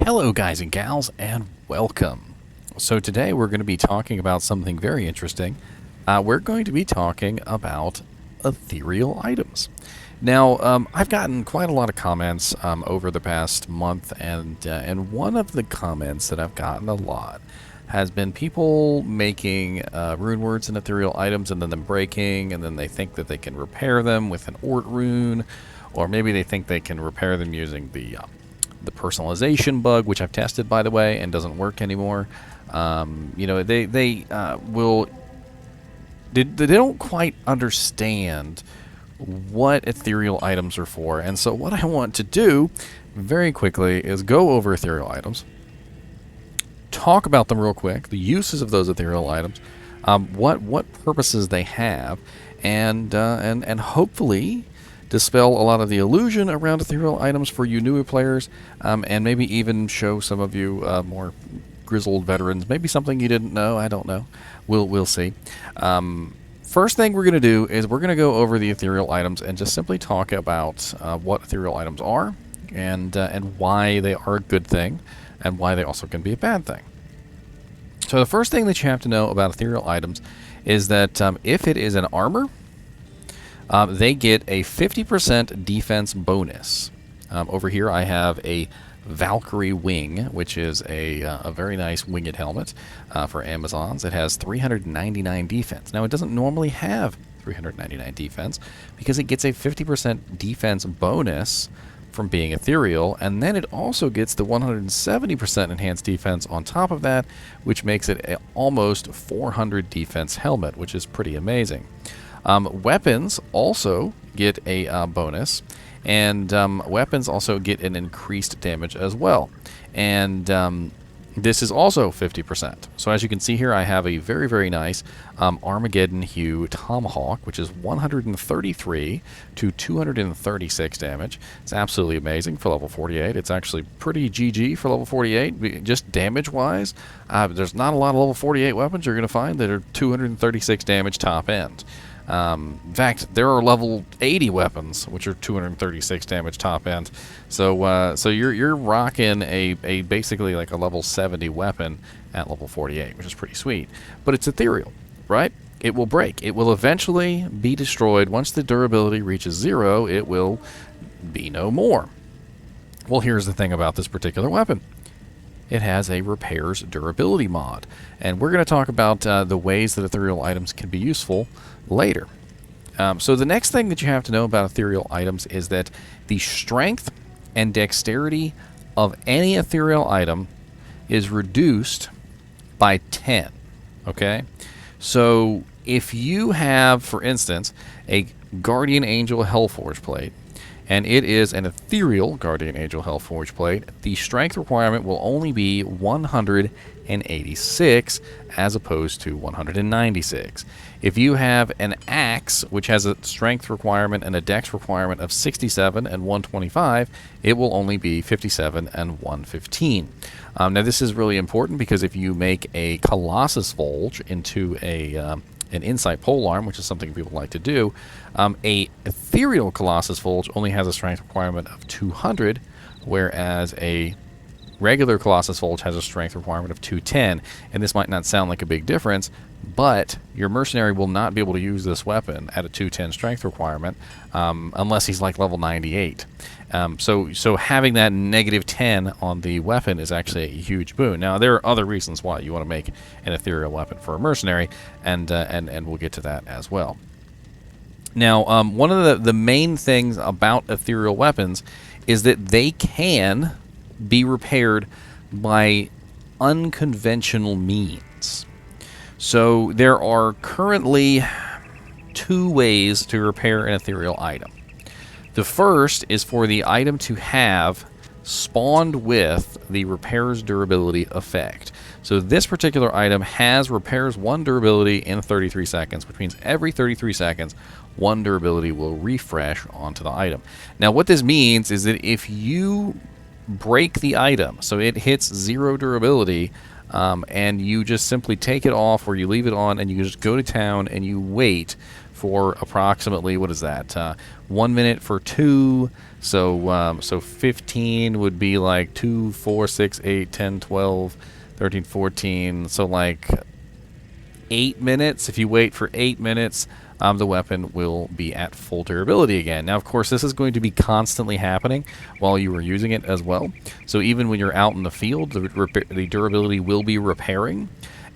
Hello guys and gals, and welcome. So today we're going to be talking about something very interesting. We're going to be talking about ethereal items. Now, I've gotten quite a lot of comments over the past month, and one of the comments that I've gotten a lot has been people making rune words and ethereal items and then them breaking, and then they think that they can repair them with an Ort rune, or maybe they think they can repair them using the personalization bug, which I've tested, by the way, and doesn't work anymore. You know, they don't quite understand what ethereal items are for. And so what I want to do very quickly is go over ethereal items, talk about them real quick, the uses of those ethereal items, what purposes they have, and hopefully dispel a lot of the illusion around ethereal items for you newer players, and maybe even show some of you more grizzled veterans maybe something you didn't know. I don't know. We'll see. First thing we're going to do is we're going to go over the ethereal items and just simply talk about what ethereal items are, and why they are a good thing and why they also can be a bad thing. So the first thing that you have to know about ethereal items is that if it is an armor, they get a 50% defense bonus. Over here I have a Valkyrie Wing, which is a very nice winged helmet for Amazons. It has 399 defense. Now, it doesn't normally have 399 defense because it gets a 50% defense bonus from being ethereal, and then it also gets the 170% enhanced defense on top of that, which makes it a almost 400 defense helmet, which is pretty amazing. Weapons also get a bonus, and weapons also get an increased damage as well. And this is also 50%. So as you can see here, I have a very, very nice Armageddon Hue Tomahawk, which is 133 to 236 damage. It's absolutely amazing for level 48. It's actually pretty GG for level 48, just damage-wise. There's not a lot of level 48 weapons you're going to find that are 236 damage top end. In fact, there are level 80 weapons which are 236 damage top end. So you're rocking a basically like a level 70 weapon at level 48, which is pretty sweet. But it's ethereal, right? It will break. It will eventually be destroyed. Once the durability reaches 0, it will be no more. Well, here's the thing about this particular weapon. It has a repairs durability mod, and we're going to talk about the ways that ethereal items can be useful later. So the next thing that you have to know about ethereal items is that the strength and dexterity of any ethereal item is reduced by 10. Okay? So if you have, for instance, a Guardian Angel Hellforge plate, and it is an ethereal Guardian Angel Hellforge plate, the strength requirement will only be 186 as opposed to 196. If you have an axe, which has a strength requirement and a dex requirement of 67 and 125, it will only be 57 and 115. Now this is really important because if you make a Colossus Volge into an Insight Polearm, which is something people like to do, a ethereal Colossus Volge only has a strength requirement of 200, whereas a regular Colossus Volge has a strength requirement of 210. And this might not sound like a big difference, but your mercenary will not be able to use this weapon at a 210 strength requirement unless he's like level 98. So having that negative 10 on the weapon is actually a huge boon. Now, there are other reasons why you want to make an ethereal weapon for a mercenary, and we'll get to that as well. Now, one of the main things about ethereal weapons is that they can be repaired by unconventional means. So there are currently 2 ways to repair an ethereal item. The first is for the item to have spawned with the Repair's Durability effect. So this particular item has Repairs 1 durability in 33 seconds, which means every 33 seconds, 1 durability will refresh onto the item. Now what this means is that if you break the item, so it hits 0 durability, and you just simply take it off or you leave it on and you just go to town and you wait for approximately, what is that? 1 minute for 2. So 15 would be like 2, 4, 6, 8, 10, 12, 13, 14. So like 8 minutes. If you wait for 8 minutes, the weapon will be at full durability again. Now, of course, this is going to be constantly happening while you are using it as well. So even when you're out in the field, the durability will be repairing.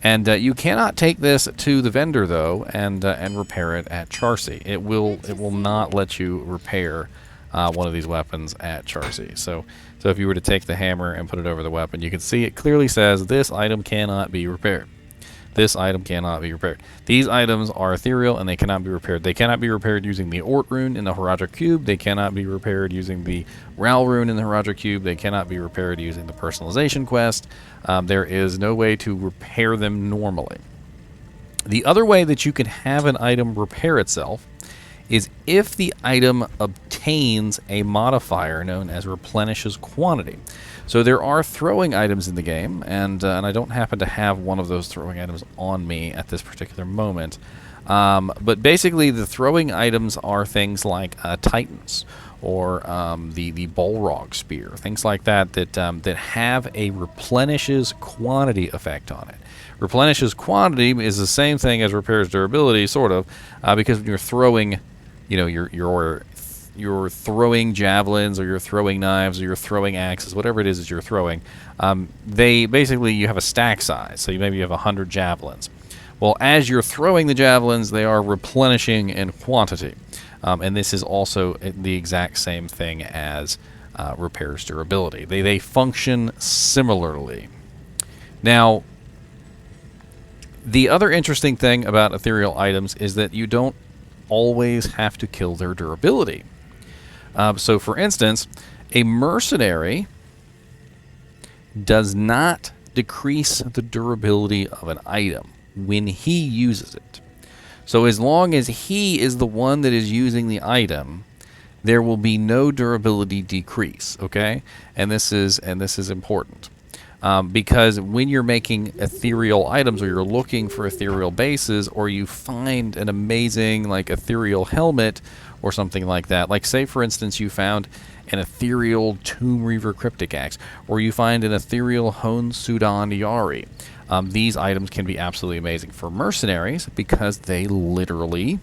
And you cannot take this to the vendor, though, and repair it at Charcy. It will not let you repair one of these weapons at Charcy. So if you were to take the hammer and put it over the weapon, you can see it clearly says this item cannot be repaired. This item cannot be repaired. These items are ethereal and they cannot be repaired. They cannot be repaired using the Ort rune in the Horadric Cube. They cannot be repaired using the Ral rune in the Horadric Cube. They cannot be repaired using the personalization quest. There is no way to repair them normally. The other way that you can have an item repair itself is if the item obtains a modifier known as Replenishes Quantity. So there are throwing items in the game, and I don't happen to have one of those throwing items on me at this particular moment. But basically, the throwing items are things like Titans or the Balrog Spear, things like that that have a Replenishes Quantity effect on it. Replenishes Quantity is the same thing as repairs durability, sort of, because when you're throwing, you know, you're throwing javelins, or you're throwing knives, or you're throwing axes, whatever it is that you're throwing, they basically, you have a stack size. So maybe you have 100 javelins. Well, as you're throwing the javelins, they are replenishing in quantity. And this is also the exact same thing as repairs durability. They function similarly. Now, the other interesting thing about ethereal items is that you don't always have to kill their durability. So, for instance, a mercenary does not decrease the durability of an item when he uses it. So as long as he is the one that is using the item, there will be no durability decrease, okay? And this is important. Because when you're making ethereal items, or you're looking for ethereal bases, or you find an amazing like ethereal helmet or something like that, like say for instance you found an ethereal Tomb Reaver Cryptic Axe, or you find an ethereal Hone Sudan Yari, these items can be absolutely amazing for mercenaries because they literally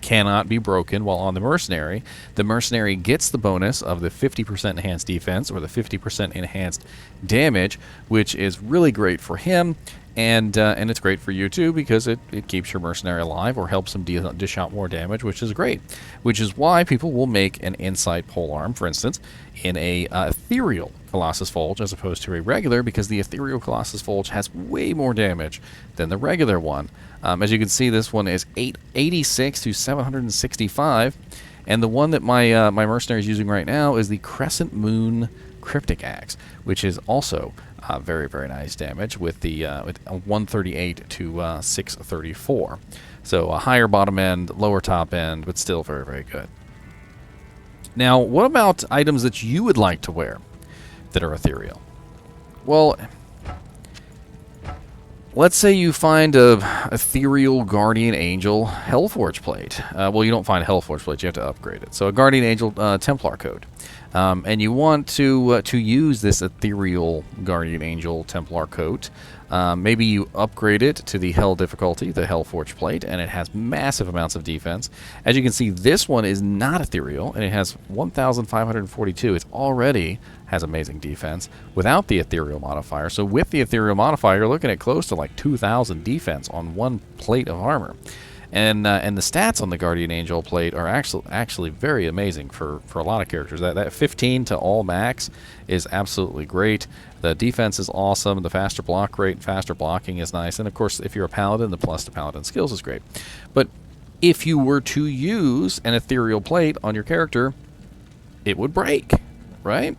cannot be broken while on the mercenary. The mercenary gets the bonus of the 50% enhanced defense or the 50% enhanced damage, which is really great for him, and it's great for you too because it keeps your mercenary alive or helps him dish out more damage, which is great. Which is why people will make an insight polearm, for instance, in a ethereal Colossus Fulge as opposed to a regular, because the ethereal Colossus Fulge has way more damage than the regular one. As you can see, this one is 886 to 765, and the one that my mercenary is using right now is the Crescent Moon Cryptic Axe, which is also very, very nice damage with the with 138 to 634. So a higher bottom end, lower top end, but still very, very good. Now, what about items that you would like to wear that are ethereal? Well, let's say you find a ethereal Guardian Angel Hellforge plate. Well, you don't find a Hellforge plate; you have to upgrade it. So a Guardian Angel Templar code, and you want to use this ethereal Guardian Angel Templar coat. Maybe you upgrade it to the Hell difficulty, the Hellforge plate, and it has massive amounts of defense. As you can see, this one is not ethereal, and it has 1,542. It already has amazing defense without the ethereal modifier. So with the ethereal modifier, you're looking at close to like 2,000 defense on one plate of armor. And the stats on the Guardian Angel plate are actually very amazing for a lot of characters. That 15 to all max is absolutely great. The defense is awesome. The faster block rate, faster blocking is nice. And of course, if you're a paladin, the plus to paladin skills is great. But if you were to use an ethereal plate on your character, it would break, right?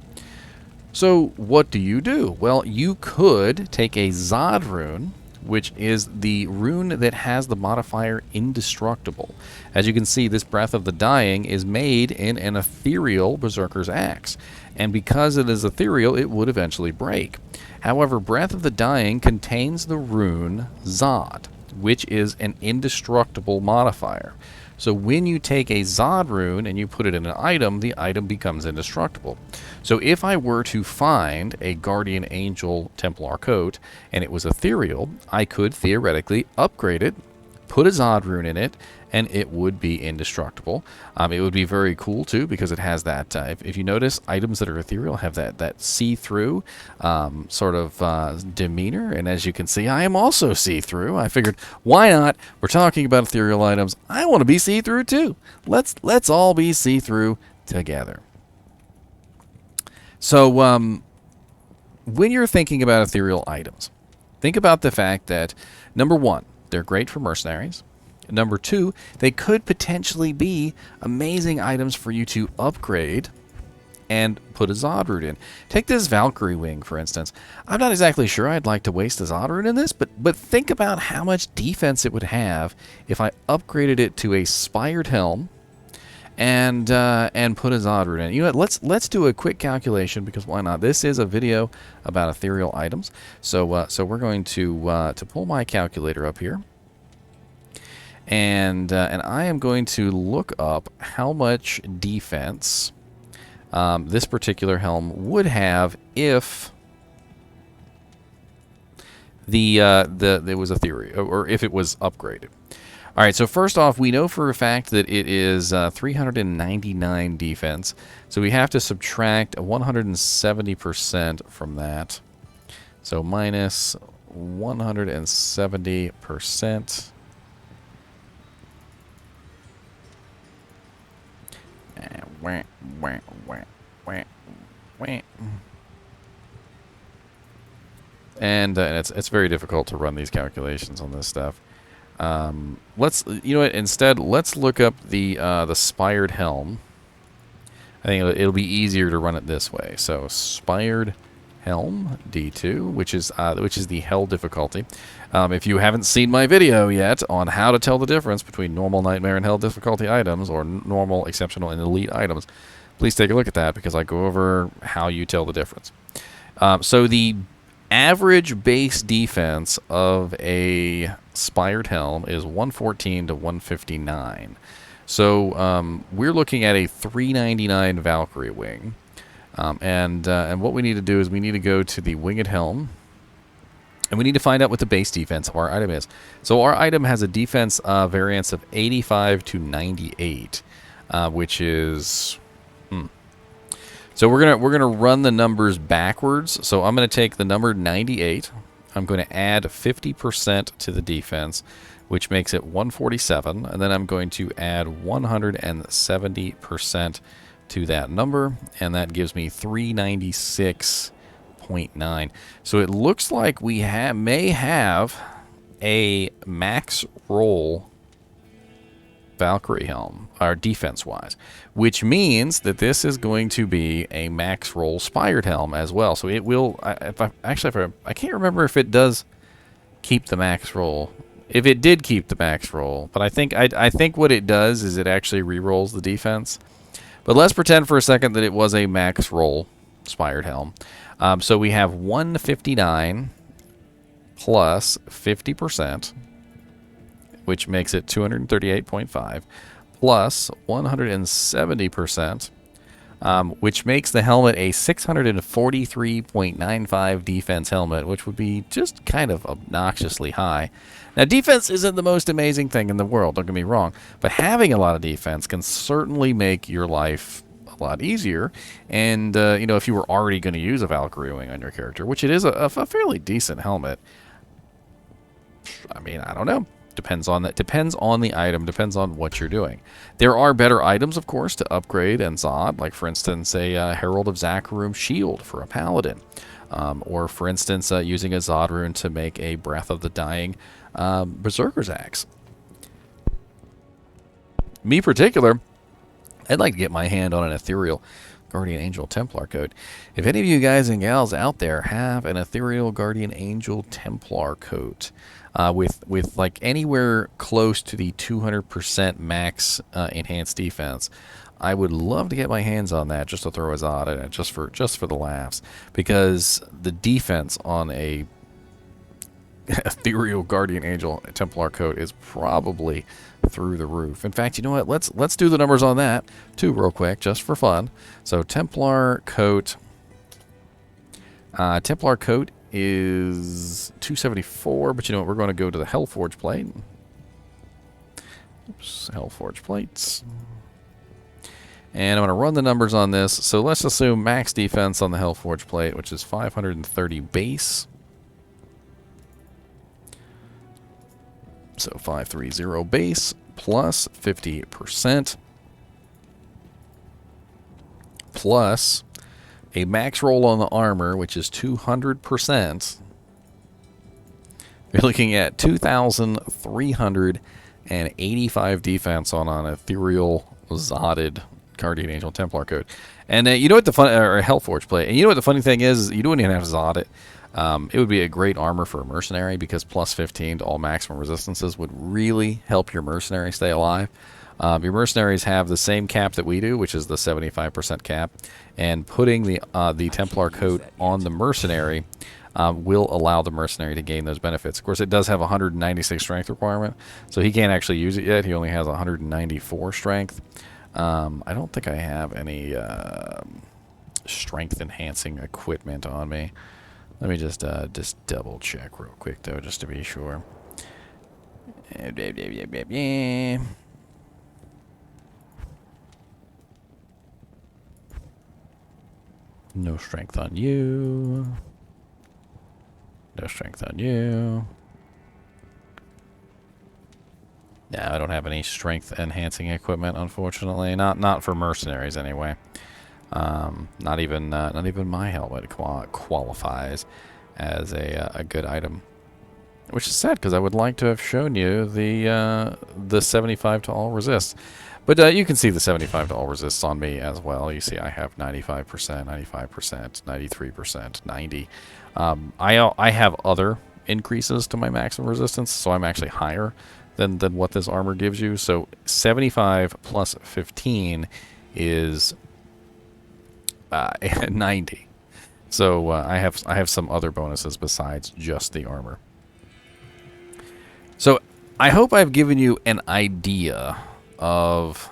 So what do you do? Well, you could take a Zod Rune, which is the rune that has the modifier Indestructible. As you can see, this Breath of the Dying is made in an ethereal Berserker's Axe, and because it is ethereal, it would eventually break. However, Breath of the Dying contains the rune Zod, which is an indestructible modifier. So when you take a Zod rune and you put it in an item, the item becomes indestructible. So if I were to find a Guardian Angel Templar coat and it was ethereal, I could theoretically upgrade it, put a Zod rune in it, and it would be indestructible. It would be very cool too, because it has that, if you notice, items that are ethereal have that see-through sort of demeanor, and as you can see, I am also see-through. I figured, why not? We're talking about ethereal items. I want to be see-through too. Let's all be see-through together. So when you're thinking about ethereal items, think about the fact that, number one, they're great for mercenaries. Number two, they could potentially be amazing items for you to upgrade and put a Zod rune in. Take this Valkyrie Wing, for instance. I'm not exactly sure I'd like to waste a Zod rune in this, but think about how much defense it would have if I upgraded it to a Spired Helm and put a Zod rune in. You know what? Let's do a quick calculation, because why not? This is a video about ethereal items, so we're going to pull my calculator up here. And I am going to look up how much defense this particular helm would have if it was ethereal, or if it was upgraded. All right, so first off, we know for a fact that it is 399 defense, so we have to subtract 170% from that. So minus 170%. And it's very difficult to run these calculations on this stuff. Let's, you know what? Instead, let's look up the Spired Helm. I think it'll be easier to run it this way. So Spired Helm D2, which is the Hell difficulty. If you haven't seen my video yet on how to tell the difference between normal, nightmare, and Hell difficulty items, or normal, exceptional, and elite items, please take a look at that, because I go over how you tell the difference. So the average base defense of a Spired Helm is 114 to 159. So we're looking at a 399 Valkyrie Wing. And what we need to do is we need to go to the Winged Helm, and we need to find out what the base defense of our item is. So our item has a defense variance of 85 to 98, which is... So we're gonna run the numbers backwards. So I'm gonna take the number 98. I'm going to add 50% to the defense, which makes it 147, and then I'm going to add 170% to that number, and that gives me 396.9. So it looks like we may have a max roll Valkyrie Helm, or defense-wise, which means that this is going to be a max roll Spired Helm as well. So it will, I can't remember if it does keep the max roll. If it did keep the max roll, but I think what it does is it actually re-rolls the defense. But let's pretend for a second that it was a max roll Spired Helm. So we have 159 plus 50%, which makes it 238.5, plus 170%, which makes the helmet a 643.95 defense helmet, which would be just kind of obnoxiously high. Now, defense isn't the most amazing thing in the world, don't get me wrong, but having a lot of defense can certainly make your life a lot easier. And, you know, if you were already going to use a Valkyrie Wing on your character, which it is a fairly decent helmet, I mean, I don't know. Depends on that. Depends on the item. Depends on what you're doing. There are better items, of course, to upgrade and Zod. Like, for instance, a Herald of Zakarum shield for a paladin, or for instance, using a Zod rune to make a Breath of the Dying Berserker's axe. Me, particular, I'd like to get my hand on an ethereal Guardian Angel Templar coat. If any of you guys and gals out there have an ethereal Guardian Angel Templar coat, with like anywhere close to the 200% max enhanced defense, I would love to get my hands on that, just to throw a Zod in it, just for the laughs, because the defense on a Ethereal Guardian Angel Templar coat is probably through the roof. In fact, you know what? Let's do the numbers on that too real quick, just for fun. So Templar coat is 274, but you know what? We're going to go to the Hellforge plate. Oops, Hellforge plates. And I'm going to run the numbers on this. So let's assume max defense on the Hellforge plate, which is 530 base. So 530 base plus 50% plus a max roll on the armor, which is 200%. You're looking at 2,385 defense on an ethereal Zodded Guardian Angel Templar coat. And you know what the fun, or Hellforge plate. And you know what the funny thing is you don't even have to Zod it. It would be a great armor for a mercenary because plus 15 to all maximum resistances would really help your mercenary stay alive. Your mercenaries have the same cap that we do, which is the 75% cap, and putting the Templar coat on the mercenary will allow the mercenary to gain those benefits. Of course, it does have a 196 strength requirement, so he can't actually use it yet. He only has 194 strength. I don't think I have any strength enhancing equipment on me. Let me just double check real quick though, just to be sure. No strength on you. No strength on you. No, I don't have any strength enhancing equipment, unfortunately. Not for mercenaries anyway. Not even my helmet qualifies as a good item, which is sad because I would like to have shown you the 75 to all resists. But you can see the 75 to all resists on me as well. You see I have 95%, 95%, 93%, 90. I have other increases to my maximum resistance, so I'm actually higher than what this armor gives you. So 75 plus 15 is 90. So I have some other bonuses besides just the armor. So I hope I've given you an idea of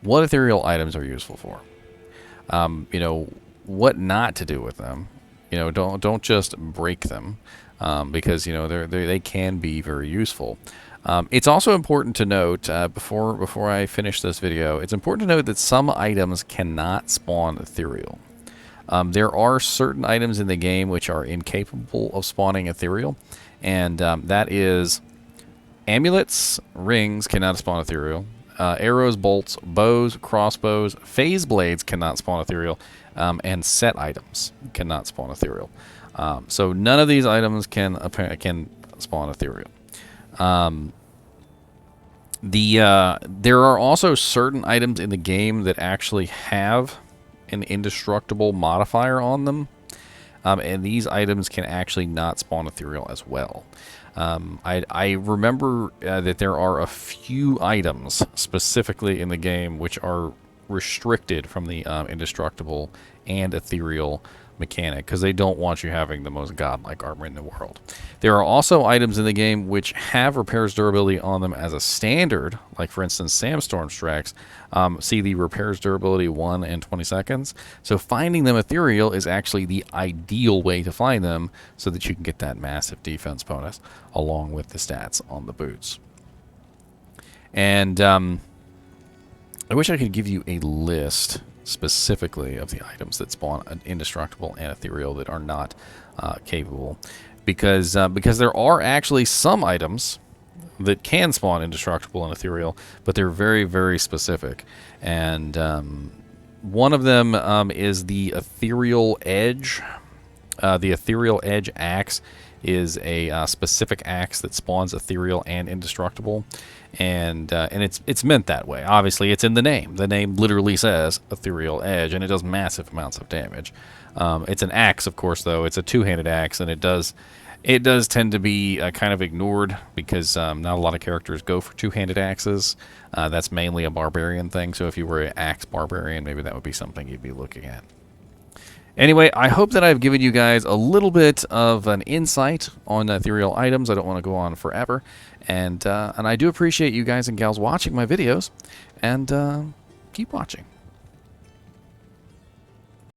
what ethereal items are useful for. You know, what not to do with them. You know, don't just break them, because you know they can be very useful. It's also important to note before I finish this video, it's important to note that some items cannot spawn ethereal. There are certain items in the game which are incapable of spawning ethereal, and that is amulets, rings cannot spawn ethereal. Arrows, bolts, bows, crossbows, phase blades cannot spawn ethereal, and set items cannot spawn ethereal. So none of these items can spawn ethereal. There are also certain items in the game that actually have an indestructible modifier on them, and these items can actually not spawn ethereal as well. I remember that there are a few items specifically in the game which are restricted from the indestructible and ethereal mechanic because they don't want you having the most godlike armor in the world. There are also items in the game which have repairs durability on them as a standard, like for instance Sandstorm Strax. See the repairs durability 1 and 20 seconds. So finding them ethereal is actually the ideal way to find them so that you can get that massive defense bonus along with the stats on the boots. And I wish I could give you a list specifically of the items that spawn an indestructible and ethereal that are not capable, because there are actually some items that can spawn indestructible and ethereal, but they're very, very specific. And one of them is the Ethereal Edge. The Ethereal Edge axe is a specific axe that spawns ethereal and indestructible, and it's meant that way. Obviously, it's in the name. The name literally says Ethereal Edge, and it does massive amounts of damage. It's an axe, of course, though. It's a two-handed axe, and it does tend to be kind of ignored because not a lot of characters go for two-handed axes. That's mainly a barbarian thing, so if you were an axe barbarian, maybe that would be something you'd be looking at. Anyway, I hope that I've given you guys a little bit of an insight on ethereal items. I don't want to go on forever. And I do appreciate you guys and gals watching my videos. And keep watching.